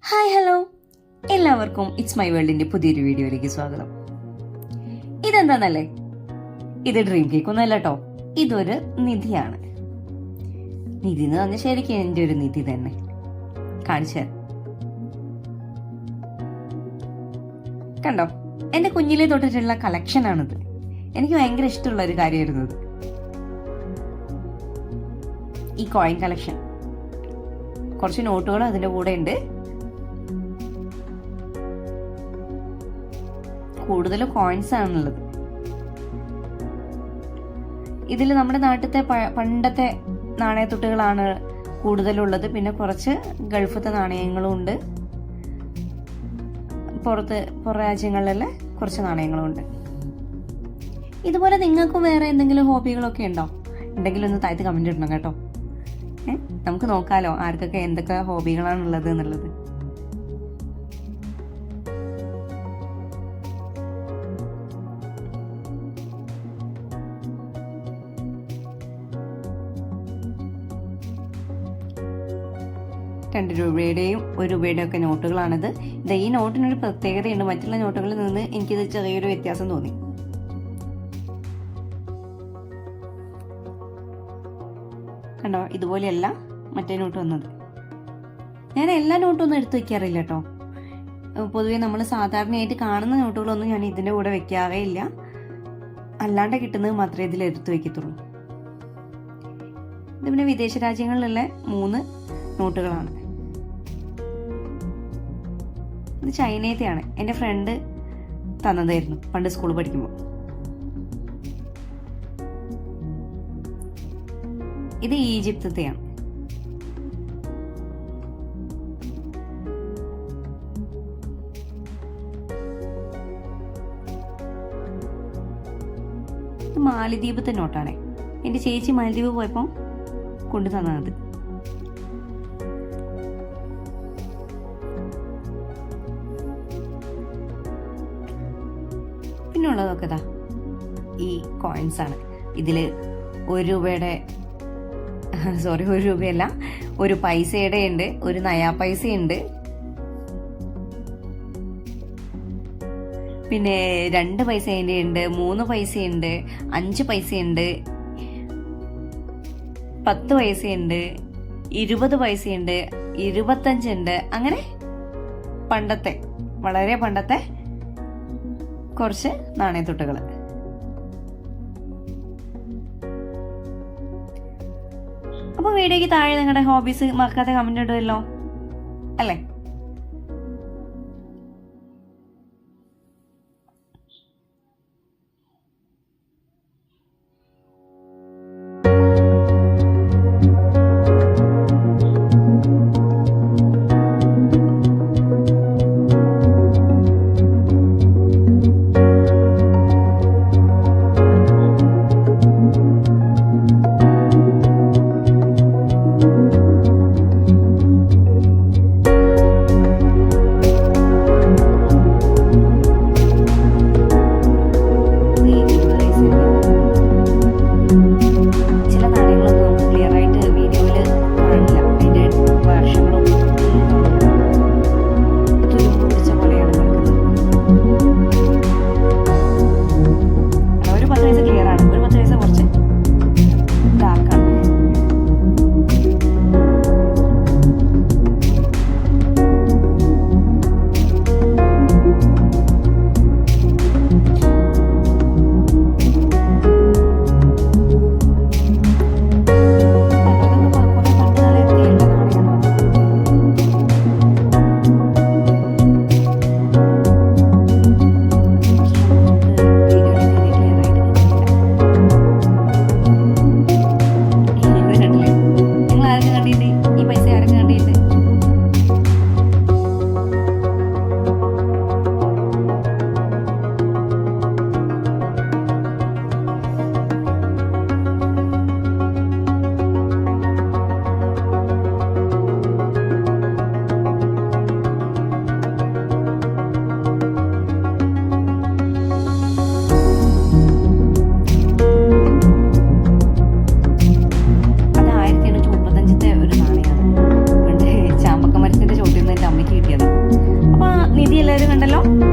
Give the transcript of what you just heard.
Hi hello, എല്ലാവർക്കും it's my വേൾഡിന്റെ പുതിയൊരു വീഡിയോയിലേക്ക് സ്വാഗതം. ഇതെന്താന്നല്ലേ, ഇത് ഡ്രീം കേക്ക് ഒന്നല്ല കേട്ടോ, ഇതൊരു നിധിയാണ്. നിധി എന്ന് പറഞ്ഞാൽ ശരിക്കും എൻ്റെ ഒരു നിധി തന്നെ. കാണിച്ചു കണ്ടോ, എൻ്റെ കുഞ്ഞിലെ തൊട്ടിട്ടുള്ള കളക്ഷൻ ആണിത്. എനിക്ക് ഭയങ്കര ഇഷ്ടമുള്ള ഒരു കാര്യമായിരുന്നു ഇത്, ഈ കോയിൻ കളക്ഷൻ. കുറച്ച് നോട്ടുകളും അതിൻ്റെ കൂടെ ഉണ്ട്. കൂടുതൽ കോയിൻസ് ആണുള്ളത്. ഇതിൽ നമ്മുടെ നാട്ടിലത്തെ പണ്ടത്തെ നാണയത്തുട്ടുകളാണ് കൂടുതലുള്ളത്. പിന്നെ കുറച്ച് ഗൾഫത്തെ നാണയങ്ങളും ഉണ്ട്. പുറ രാജ്യങ്ങളിലെ കുറച്ച് നാണയങ്ങളും ഉണ്ട്. ഇതുപോലെ നിങ്ങൾക്കും വേറെ എന്തെങ്കിലും ഹോബികളൊക്കെ ഉണ്ടോ? ഉണ്ടെങ്കിൽ ഒന്ന് താഴത്ത് കമന്റ് ഇടണം കേട്ടോ. നമുക്ക് നോക്കാലോ ആർക്കൊക്കെ എന്തൊക്കെ ഹോബികളാണുള്ളത് എന്നുള്ളത്. ₹2 ₹1 ഒക്കെ നോട്ടുകളാണിത്. ഈ നോട്ടിനൊരു പ്രത്യേകതയുണ്ട്. മറ്റുള്ള നോട്ടുകളിൽ നിന്ന് എനിക്കിത് ചെറിയൊരു വ്യത്യാസം തോന്നി. കണ്ടോ, ഇതുപോലെയല്ല മറ്റേ നോട്ട് വന്നത്. ഞാൻ എല്ലാ നോട്ടും ഒന്നും എടുത്തു വെക്കാറില്ല കേട്ടോ. പൊതുവെ നമ്മൾ സാധാരണയായിട്ട് കാണുന്ന നോട്ടുകളൊന്നും ഞാൻ ഇതിൻ്റെ കൂടെ വെക്കാറേ ഇല്ല. അല്ലാണ്ട് കിട്ടുന്നത് മാത്രമേ ഇതിൽ എടുത്തു വെക്കത്തുള്ളൂ. ഇത് പിന്നെ വിദേശ രാജ്യങ്ങളിലുള്ള 3 നോട്ടുകളാണ്. ഇത് ചൈനയത്തെയാണ്. എൻ്റെ ഫ്രണ്ട് തന്നതായിരുന്നു പണ്ട് സ്കൂളിൽ പഠിക്കുമ്പോൾ. ഇത് ഈജിപ്തത്തെയാണ്. ഇത് മാലിദ്വീപത്തെ നോട്ടാണ്. എൻ്റെ ചേച്ചി മാലിദ്വീപ് പോയപ്പോൾ കൊണ്ടു തന്നത്. പിന്നുള്ളതൊക്കെ ഇതാ ഈ കോയിൻസ് ആണ്. ഇതില് ₹1 രൂപയല്ല, ഒരു പൈസയുടെ ഉണ്ട്, ഒരു നയാ പൈസ ഉണ്ട്, പിന്നെ 2 പൈസേൻ്റെ ഉണ്ട്, 3 പൈസയുണ്ട്, 5 പൈസയുണ്ട്, 10 പൈസയുണ്ട്, 20 പൈസയുണ്ട്, 25 ഉണ്ട്. അങ്ങനെ പണ്ടത്തെ, വളരെ പണ്ടത്തെ കുറച്ച് നാണയത്തുട്ടുകൾ. അപ്പോൾ വീഡിയോയ്ക്ക് താഴെ നിങ്ങളുടെ ഹോബീസ് മറക്കാതെ കമന്റ് ഇടുമല്ലോ അല്ലേ? കണ്ടല്ലോ.